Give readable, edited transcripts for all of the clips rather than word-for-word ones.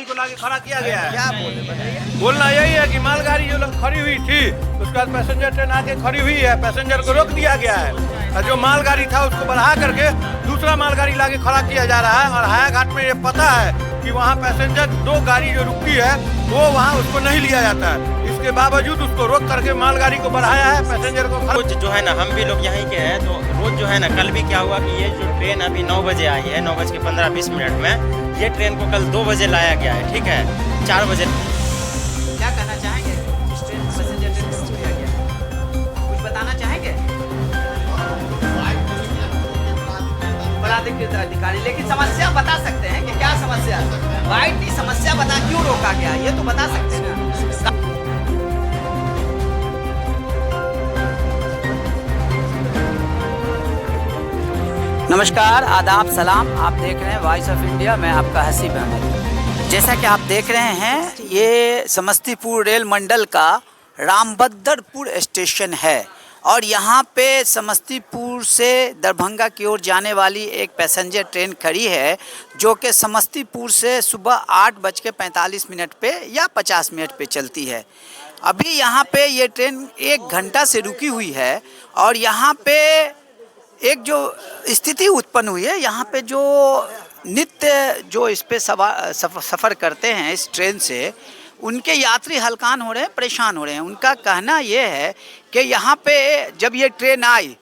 को लाके खड़ा किया गया है। क्या बोले बताइए। बोलना यही है कि मालगाड़ी जो खड़ी हुई थी उसके बाद पैसेंजर ट्रेन आके खड़ी हुई है, पैसेंजर को रोक दिया गया है और जो मालगाड़ी था उसको बढ़ा करके दूसरा मालगाड़ी लाके खड़ा किया जा रहा है। और हाया घाट में ये पता है कि वहाँ पैसेंजर दो गाड़ी जो रुकती है वो वहाँ उसको नहीं लिया जाता है, इसके बावजूद उसको रोक करके मालगाड़ी को बढ़ाया है, पैसेंजर को रोज जो है ना हम भी लोग यहीं के हैं, तो रोज जो है ना कल भी क्या हुआ कि ये जो ट्रेन अभी 9 बजे आई है, 9:15-20 में, ये ट्रेन को कल 2 बजे लाया गया है, ठीक है, 4 बजे। क्या कहना चाहेंगे इस ट्रेन पैसेंजर ट्रेन को रोक दिया गया, कुछ बताना चाहेंगे अधिकारी? लेकिन समस्या बता सकते हैं कि क्या समस्या, वाइट की समस्या बता, क्यों रोका गया ये तो बता सकते हैं ना। नमस्कार, आदाब, सलाम। आप देख रहे हैं वॉइस ऑफ इंडिया, मैं आपका हसीब अहमद। जैसा कि आप देख रहे हैं, ये समस्तीपुर रेल मंडल का रामभद्रपुर स्टेशन है और यहाँ पे समस्तीपुर से दरभंगा की ओर जाने वाली एक पैसेंजर ट्रेन खड़ी है जो कि समस्तीपुर से सुबह 8:45 पे या 50 मिनट पे चलती है। अभी यहाँ पे ये ट्रेन 1 घंटा से रुकी हुई है और यहाँ पे एक जो स्थिति उत्पन्न हुई है, यहाँ पे जो नित्य जो इस पे सफ़र करते हैं इस ट्रेन से, उनके यात्री हलकान हो रहे हैं, परेशान हो रहे हैं। उनका कहना ये है कि यहाँ पे जब ये ट्रेन आई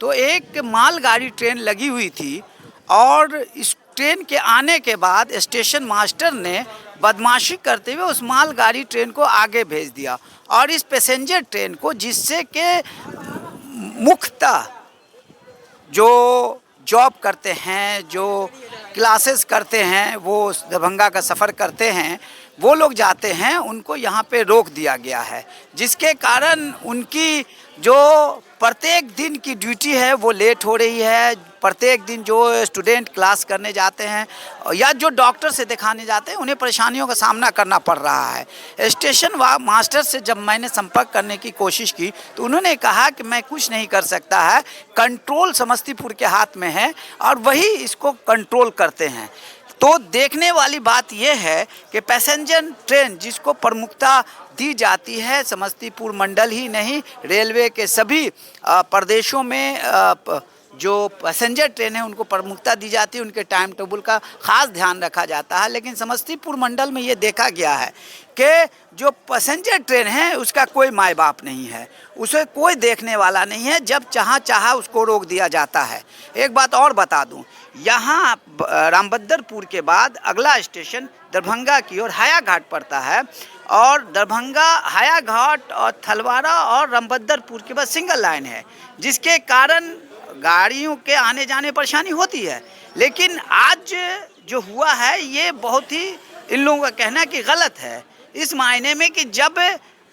तो एक मालगाड़ी ट्रेन लगी हुई थी और इस ट्रेन के आने के बाद स्टेशन मास्टर ने बदमाशी करते हुए उस मालगाड़ी ट्रेन को आगे भेज दिया और इस पैसेंजर ट्रेन को, जिससे कि मुख्यतः जो जॉब करते हैं, जो क्लासेस करते हैं, वो दरभंगा का सफ़र करते हैं, वो लोग जाते हैं, उनको यहाँ पे रोक दिया गया है, जिसके कारण उनकी जो प्रत्येक दिन की ड्यूटी है वो लेट हो रही है। प्रत्येक दिन जो स्टूडेंट क्लास करने जाते हैं या जो डॉक्टर से दिखाने जाते हैं, उन्हें परेशानियों का सामना करना पड़ रहा है। स्टेशन मास्टर से जब मैंने संपर्क करने की कोशिश की तो उन्होंने कहा कि मैं कुछ नहीं कर सकता है, कंट्रोल समस्तीपुर के हाथ में है और वही इसको कंट्रोल करते हैं। तो देखने वाली बात यह है कि पैसेंजर ट्रेन जिसको प्रमुखता दी जाती है, समस्तीपुर मंडल ही नहीं, रेलवे के सभी प्रदेशों में जो पैसेंजर ट्रेन है उनको प्रमुखता दी जाती है, उनके टाइम टेबल का ख़ास ध्यान रखा जाता है। लेकिन समस्तीपुर मंडल में ये देखा गया है कि जो पैसेंजर ट्रेन है उसका कोई माई बाप नहीं है, उसे कोई देखने वाला नहीं है, जब चाहा उसको रोक दिया जाता है। एक बात और बता दूं, यहाँ रामभद्रपुर के बाद अगला स्टेशन दरभंगा की ओर हाया घाट पड़ता है और दरभंगा, हाया घाट और थलवाड़ा और रामभद्रपुर के बाद सिंगल लाइन है, जिसके कारण गाड़ियों के आने जाने परेशानी होती है। लेकिन आज जो हुआ है ये बहुत ही इन लोगों का कहना है कि गलत है, इस मायने में कि जब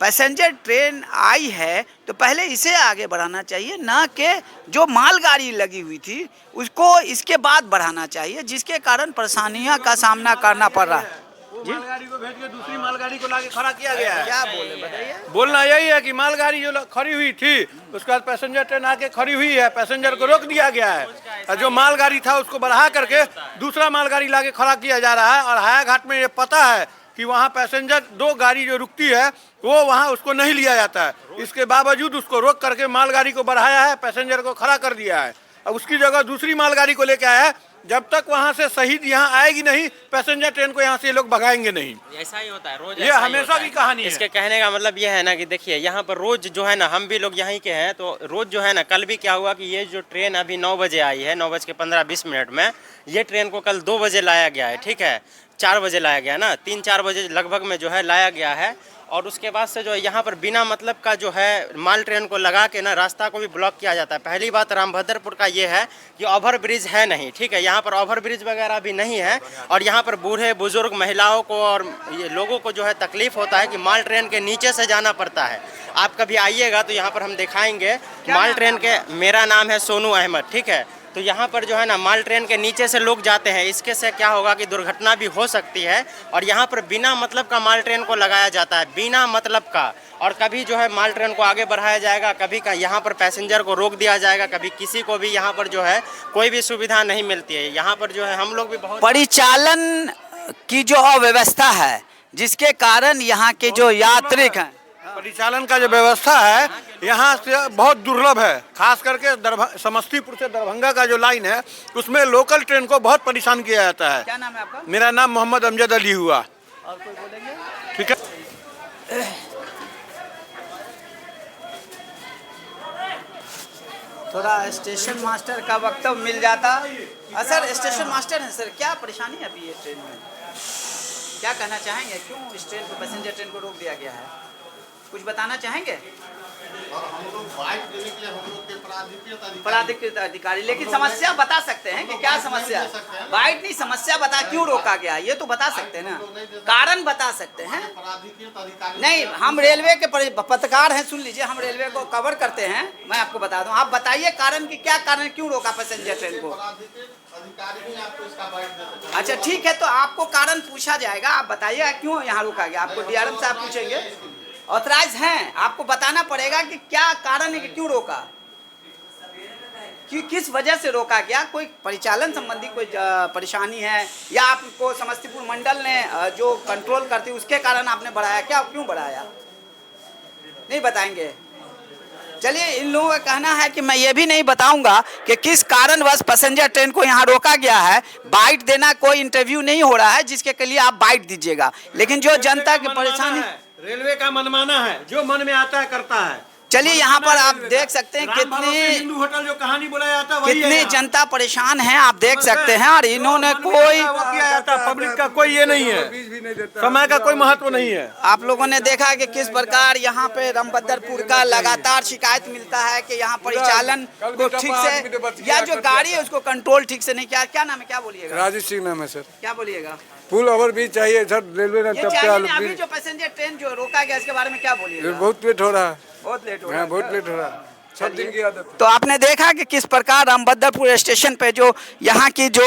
पैसेंजर ट्रेन आई है तो पहले इसे आगे बढ़ाना चाहिए, ना कि जो मालगाड़ी लगी हुई थी उसको इसके बाद बढ़ाना चाहिए, जिसके कारण परेशानियों का सामना करना पड़ रहा है। मालगाड़ी को भेज के दूसरी मालगाड़ी को लाके खड़ा किया गया है। क्या बोले बताइए। बोलना यही है कि मालगाड़ी जो खड़ी हुई थी उसके बाद पैसेंजर ट्रेन आके खड़ी हुई है, पैसेंजर को रोक दिया गया है और जो मालगाड़ी था उसको बढ़ा करके दूसरा मालगाड़ी लाके खड़ा किया जा रहा है। और हाया घाट में ये पता है कि वहाँ पैसेंजर दो गाड़ी जो रुकती है वो वहाँ उसको नहीं लिया जाता है, इसके बावजूद उसको रोक करके मालगाड़ी को बढ़ाया है, पैसेंजर को खड़ा कर दिया है और उसकी जगह दूसरी मालगाड़ी को लेके आया है। जब तक वहाँ से शहीद यहाँ आएगी नहीं, पैसेंजर ट्रेन को यहाँ से लोग भगाएंगे नहीं। ऐसा ही होता है रोज, ये हमेशा की कहानी है। इसके कहने का मतलब ये है ना कि देखिए यहाँ पर रोज जो है ना हम भी लोग यहीं के हैं, तो रोज जो है ना कल भी क्या हुआ कि ये जो ट्रेन अभी 9 बजे आई है, 9:15-20 में, ये ट्रेन को कल 2 बजे लाया गया है, ठीक है, 4 बजे लाया गया ना, 3-4 बजे लगभग में जो है लाया गया है। और उसके बाद से जो है यहाँ पर बिना मतलब का जो है माल ट्रेन को लगा के ना रास्ता को भी ब्लॉक किया जाता है। पहली बात रामभद्रपुर का ये है कि ओवर ब्रिज है नहीं, ठीक है, यहाँ पर ओवर ब्रिज वगैरह भी नहीं है और यहाँ पर बूढ़े बुजुर्ग महिलाओं को और ये लोगों को जो है तकलीफ होता है कि माल ट्रेन के नीचे से जाना पड़ता है। आप कभी आइएगा तो यहाँ पर हम दिखाएंगे माल ट्रेन के। मेरा नाम है सोनू अहमद, ठीक है। तो यहाँ पर जो है ना माल ट्रेन के नीचे से लोग जाते हैं, इसके से क्या होगा कि दुर्घटना भी हो सकती है। और यहाँ पर बिना मतलब का माल ट्रेन को लगाया जाता है, बिना मतलब का। और कभी जो है माल ट्रेन को आगे बढ़ाया जाएगा, कभी का यहाँ पर पैसेंजर को रोक दिया जाएगा, कभी किसी को भी यहाँ पर जो है कोई भी सुविधा नहीं मिलती है। यहाँ पर जो है हम लोग भी बहुत परिचालन की जो अव्यवस्था है, जिसके कारण यहाँ के जो यात्रिक हैं, परिचालन का जो व्यवस्था है यहाँ से बहुत दुर्लभ है। खास करके समस्तीपुर से दरभंगा का जो लाइन है उसमें लोकल ट्रेन को बहुत परेशान किया जाता है। क्या नाम है आपका? मेरा नाम मोहम्मद अमजद अली हुआ। और कोई बोलेंगे? ठीक है। थोड़ा स्टेशन मास्टर का वक्तव्य मिल जाता। सर, स्टेशन मास्टर हैं सर, क्या परेशानी है अभी ये ट्रेन में? क्या कहना चाहेंगे, क्यों इस ट्रेन को, पैसेंजर ट्रेन को रोक दिया गया है? कुछ बताना चाहेंगे? और हम लोग बाइक देने के लिए हम लोग के पराधिकृत अधिकारी, लेकिन समस्या बता सकते हैं कि क्या समस्या? बाइट नहीं, समस्या बता, क्यों रोका गया ये तो बता सकते हैं ना, कारण बता सकते हैं। पराधिकृत अधिकारी नहीं, हम रेलवे के पत्रकार हैं, सुन लीजिए, हम रेलवे को कवर करते हैं। मैं आपको बता दूं, आप बताइए कारण की, क्या कारण, क्यों रोका पैसेंजर ट्रेन को? अधिकारी ही आपको इसका बाइक दे सकते हैं। अच्छा ठीक है, तो आपको कारण पूछा जाएगा, आप बताइएगा क्यों यहाँ रोका गया। आपको डीआरएम साहब पूछेंगे, ऑथराइज हैं, आपको बताना पड़ेगा कि क्या कारण है कि क्यों रोका, कि किस वजह से रोका गया। कोई परिचालन संबंधी कोई परेशानी है, या आपको समस्तीपुर मंडल ने जो कंट्रोल करती उसके कारण आपने बढ़ाया, क्या क्यों बढ़ाया, नहीं बताएंगे? चलिए, इन लोगों का कहना है कि मैं ये भी नहीं बताऊंगा कि किस कारणवश पैसेंजर ट्रेन को यहाँ रोका गया है। बाइट देना कोई इंटरव्यू नहीं हो रहा है जिसके लिए आप बाइट दीजिएगा, लेकिन जो जनता की परेशानी, रेलवे का मनमाना है, जो मन में आता है करता है। चलिए यहाँ पर आप देख सकते हैं कितनी हिंदू होटल जो कहानी बोला जाता है वही है कितनी यहाँ। जनता परेशान है, आप देख सकते हैं। और इन्होंने कोई, वो किया जाता है, पब्लिक का कोई ये नहीं है, समय का कोई महत्व नहीं है। आप लोगों ने देखा कि किस प्रकार यहाँ पे रामभद्रपुर का लगातार शिकायत मिलता है कि यहाँ परिचालन को ठीक से, या जो गाड़ी है उसको कंट्रोल ठीक से नहीं किया। क्या नाम है, क्या बोलिएगा? राजेश सिंह नाम है सर। क्या बोलिएगा? पुल ओवर भी चाहिए सर, रेलवे ने ये तब चाहिए नहीं, क्या अभी जो पैसेंजर ट्रेन जो रोका गया इसके बारे में क्या बोलिएगा? बहुत लेट हो रहा है। बहुत लेट हो रहा हाँ, है। बहुत लेट हो रहा है, सब दिन की आदत है। तो आपने देखा कि किस प्रकार रामभद्रपुर स्टेशन पे जो यहाँ की जो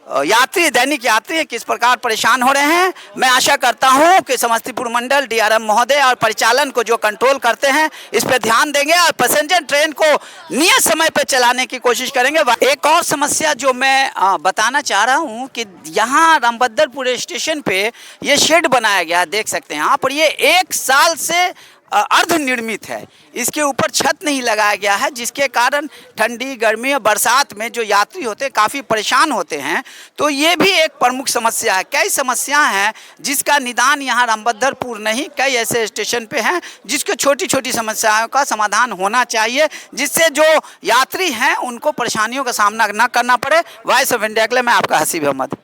यात्री, दैनिक यात्री है, किस प्रकार परेशान हो रहे हैं। मैं आशा करता हूं कि समस्तीपुर मंडल, डीआरएम महोदय और परिचालन को जो कंट्रोल करते हैं इस पे ध्यान देंगे और पैसेंजर ट्रेन को नियत समय पे चलाने की कोशिश करेंगे। एक और समस्या जो मैं बताना चाह रहा हूं कि यहाँ रामभद्रपुर स्टेशन पे ये शेड बनाया गया, देख सकते हैं आप, और ये 1 साल से अर्ध निर्मित है। इसके ऊपर छत नहीं लगाया गया है, जिसके कारण ठंडी, गर्मी और बरसात में जो यात्री होते हैं काफ़ी परेशान होते हैं। तो ये भी एक प्रमुख समस्या है। कई समस्याएं हैं जिसका निदान यहाँ रामभद्रपुर नहीं, कई ऐसे स्टेशन पे हैं जिसके छोटी छोटी समस्याओं का समाधान होना चाहिए, जिससे जो यात्री हैं उनको परेशानियों का सामना न करना पड़े। वॉइस ऑफ इंडिया के लिए मैं आपका हसीब अहमद।